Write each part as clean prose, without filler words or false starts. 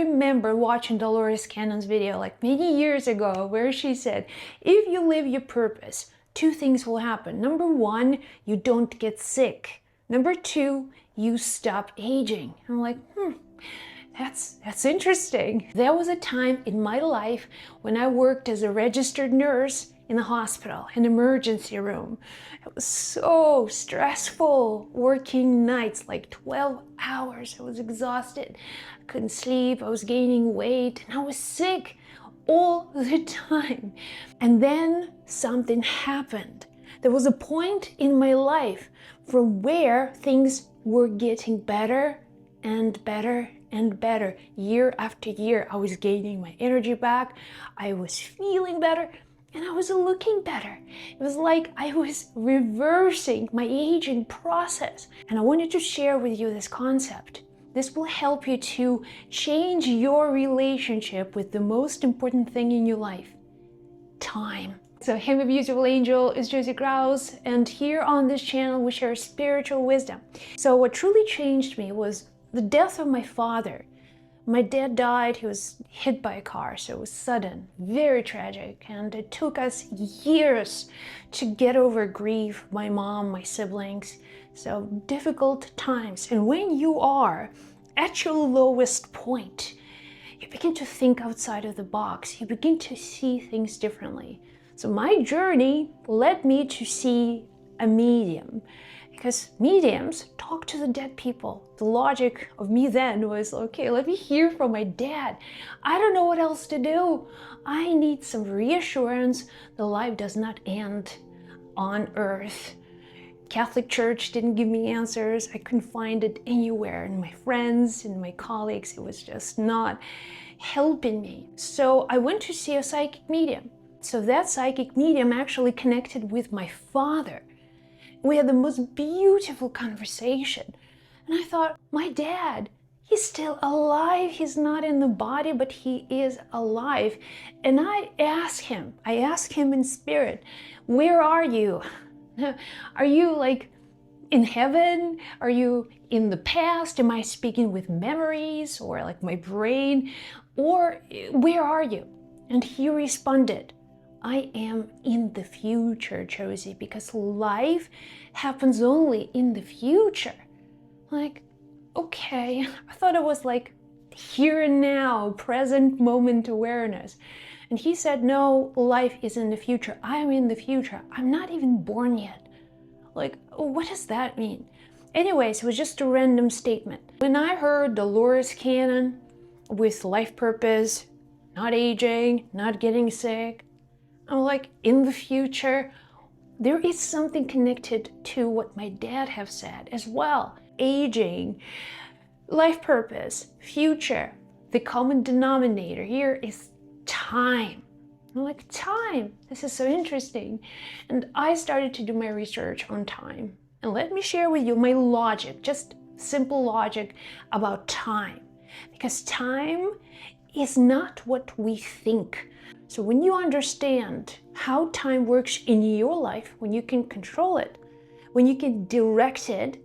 remember watching Dolores Cannon's video like many years ago where she said, if you live your purpose, two things will happen. Number one, you don't get sick. Number two, you stop aging. I'm like, that's interesting. There was a time in my life when I worked as a registered nurse in the hospital, an emergency room. It was so stressful, working nights, like 12 hours. I was exhausted, I couldn't sleep, I was gaining weight, and I was sick all the time. And then something happened. There was a point in my life from where things were getting better and better and better. Year after year, I was gaining my energy back, I was feeling better, and I was looking better. It was like I was reversing my aging process. And I wanted to share with you this concept. This will help you to change your relationship with the most important thing in your life, time. So hey, my beautiful angel, it's Josie Kraus, and here on this channel we share spiritual wisdom. So what truly changed me was the death of my father. My dad died, he was hit by a car, so it was sudden, very tragic, and it took us years to get over grief, my mom, my siblings, so difficult times. And when you are at your lowest point, you begin to think outside of the box, you begin to see things differently. So my journey led me to see a medium, because mediums talk to the dead people. The logic of me then was, okay, let me hear from my dad. I don't know what else to do. I need some reassurance that life does not end on earth. Catholic Church didn't give me answers. I couldn't find it anywhere in my friends and my colleagues. It was just not helping me. So I went to see a psychic medium. So that psychic medium actually connected with my father. We had the most beautiful conversation. And I thought, my dad, he's still alive. He's not in the body, but he is alive. And I asked him in spirit, where are you? Are you like in heaven? Are you in the past? Am I speaking with memories or like my brain? Or where are you? And he responded, I am in the future, Josie, because life happens only in the future. Like, okay, I thought it was like here and now, present moment awareness. And he said, no, life is in the future. I am in the future. I'm not even born yet. Like, what does that mean? Anyways, it was just a random statement. When I heard Dolores Cannon with life purpose, not aging, not getting sick, I'm like, in the future, there is something connected to what my dad have said as well. Aging, life purpose, future, the common denominator here is time. I'm like, time, this is so interesting. And I started to do my research on time. And let me share with you my logic, just simple logic about time. Because time is not what we think. So when you understand how time works in your life, when you can control it, when you can direct it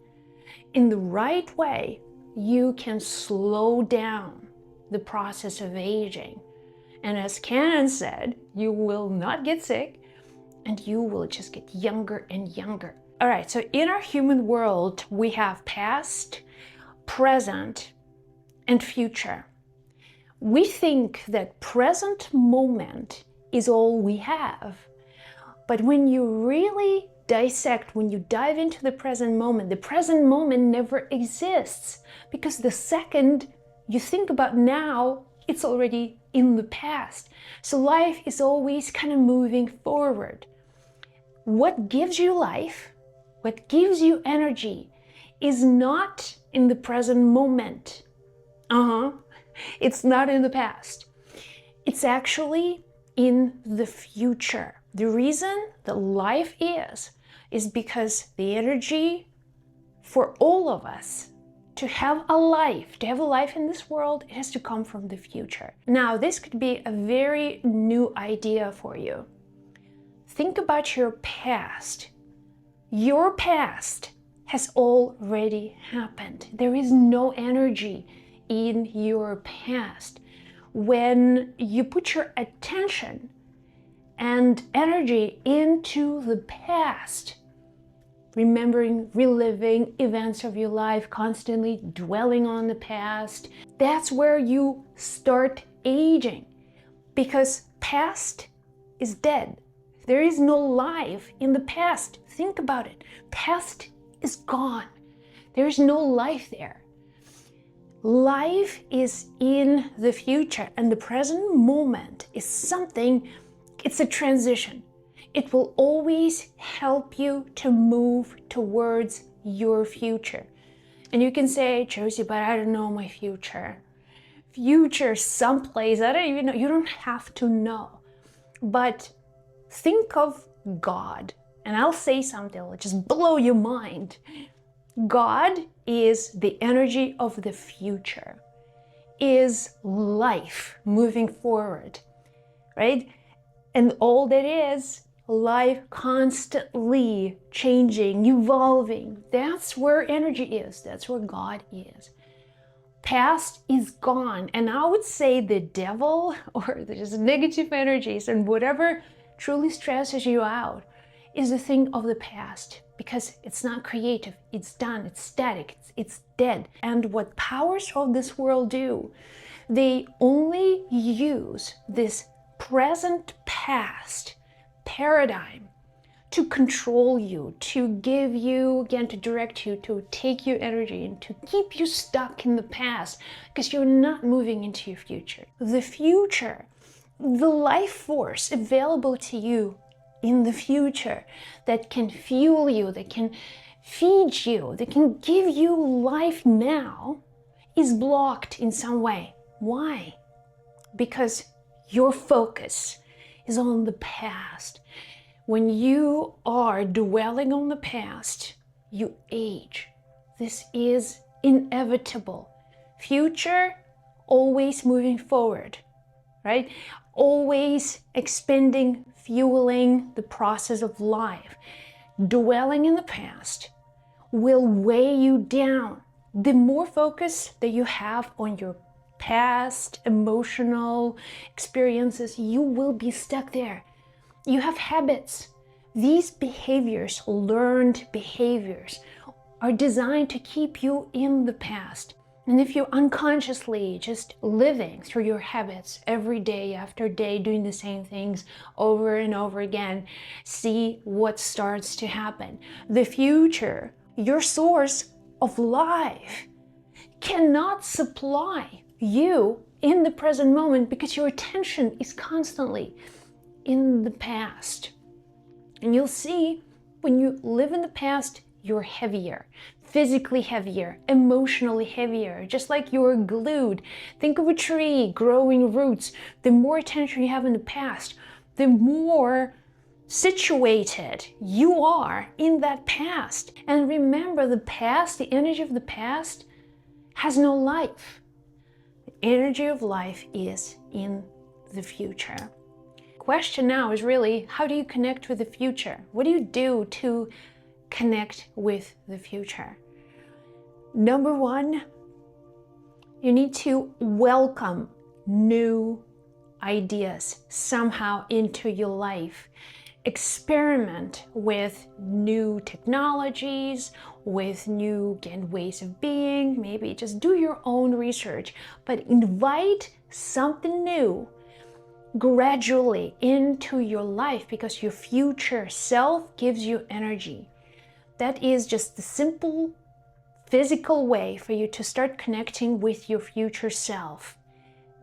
in the right way, you can slow down the process of aging. And as Cannon said, you will not get sick and you will just get younger and younger. All right, so in our human world, we have past, present, and future. We think that present moment is all we have. But when you really dissect, when you dive into the present moment never exists. Because the second you think about now, it's already in the past. So life is always kind of moving forward. What gives you life, what gives you energy, is not in the present moment. It's not in the past. It's actually in the future. The reason that life is because the energy for all of us to have a life in this world, it has to come from the future. Now, this could be a very new idea for you. Think about your past. Your past has already happened. There is no energy in your past. When you put your attention and energy into the past, remembering, reliving events of your life, constantly dwelling on the past, that's where you start aging, because past is dead. There is no life in the past. Think about it. Past is gone. There is no life there. Life is in the future, and the present moment is something, it's a transition. It will always help you to move towards your future. And you can say, Josie, but I don't know my future. Future someplace, I don't even know. You don't have to know. But think of God, and I'll say something that will just blow your mind. God is the energy of the future, is life moving forward, right? And all that is life constantly changing, evolving. That's where energy is. That's where God is. Past is gone. And I would say the devil or there's negative energies and whatever truly stresses you out is a thing of the past, because it's not creative, it's done, it's static, it's dead. And what powers of this world do, they only use this present past paradigm to control you, to give you, again, to direct you, to take your energy and to keep you stuck in the past, because you're not moving into your future. The future, the life force available to you in the future that can fuel you, that can feed you, that can give you life now, is blocked in some way. Why? Because your focus is on the past. When you are dwelling on the past, you age. This is inevitable. Future, always moving forward, right? Always expanding, fueling the process of life. Dwelling in the past will weigh you down. The more focus that you have on your past emotional experiences, you will be stuck there. You have habits. These behaviors, learned behaviors, are designed to keep you in the past. And if you're unconsciously just living through your habits every day after day, doing the same things over and over again, see what starts to happen. The future, your source of life, cannot supply you in the present moment because your attention is constantly in the past. And you'll see when you live in the past, you're heavier, physically heavier, emotionally heavier, just like you're glued. Think of a tree growing roots. The more attention you have in the past, the more situated you are in that past. And remember, the past, the energy of the past has no life. The energy of life is in the future. Question now is really, how do you connect with the future? What do you do to connect with the future? Number one, you need to welcome new ideas somehow into your life. Experiment with new technologies, with new, again, ways of being. Maybe just do your own research, but invite something new gradually into your life, because your future self gives you energy. That is just the simple physical way for you to start connecting with your future self.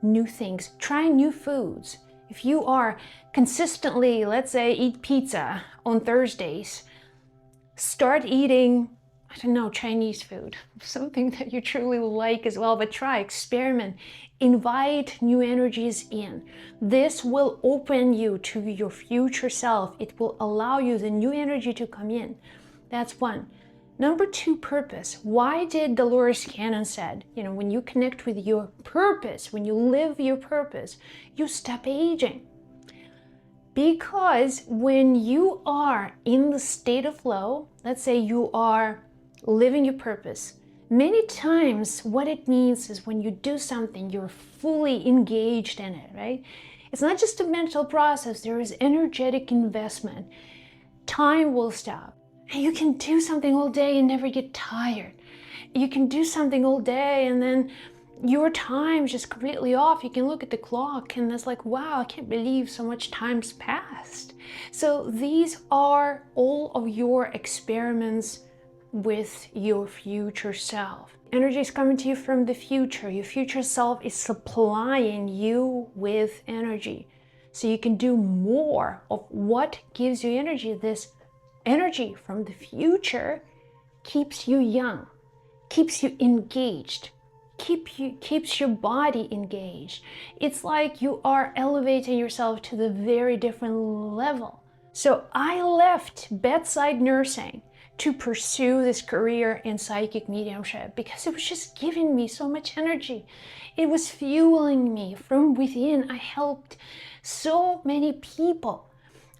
New things, try new foods. If you are consistently, let's say, eat pizza on Thursdays, start eating, I don't know, Chinese food, something that you truly like as well, but try, experiment, invite new energies in. This will open you to your future self. It will allow you the new energy to come in. That's one. Number two, purpose. Why did Dolores Cannon said, when you connect with your purpose, when you live your purpose, you stop aging? Because when you are in the state of flow, let's say you are living your purpose, Many times what it means is when you do something, you're fully engaged in it, right? It's not just a mental process, there is energetic investment. Time will stop. And you can do something all day and never get tired. You can do something all day and then your time's just completely off. You can look at the clock and it's like, wow, I can't believe so much time's passed. So these are all of your experiments with your future self. Energy is coming to you from the future. Your future self is supplying you with energy. So you can do more of what gives you energy. This energy from the future keeps you young, keeps you engaged, keeps your body engaged. It's like you are elevating yourself to the very different level. So I left bedside nursing to pursue this career in psychic mediumship because it was just giving me so much energy. It was fueling me from within. I helped so many people.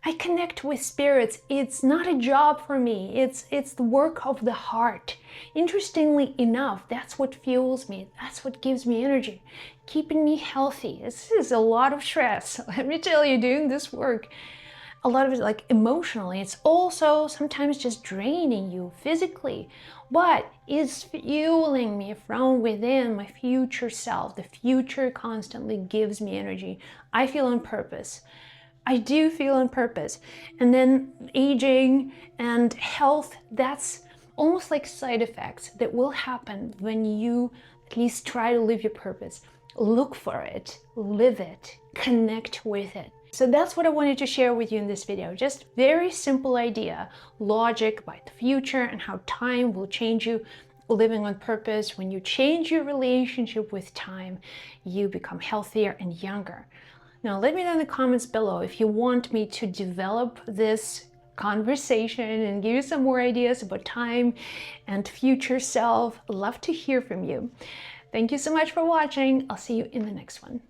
I connect with spirits. It's not a job for me. It's the work of the heart. Interestingly enough, that's what fuels me. That's what gives me energy, keeping me healthy. This is a lot of stress. Let me tell you, doing this work, a lot of it like emotionally, it's also sometimes just draining you physically, but it's fueling me from within. My future self, the future constantly gives me energy. I feel on purpose. I do feel on purpose. And then aging and health, that's almost like side effects that will happen when you at least try to live your purpose. Look for it, live it, connect with it. So that's what I wanted to share with you in this video. Just very simple idea, logic about the future and how time will change you living on purpose. When you change your relationship with time, you become healthier and younger. Now, let me know in the comments below if you want me to develop this conversation and give you some more ideas about time and future self. I'd love to hear from you. Thank you so much for watching. I'll see you in the next one.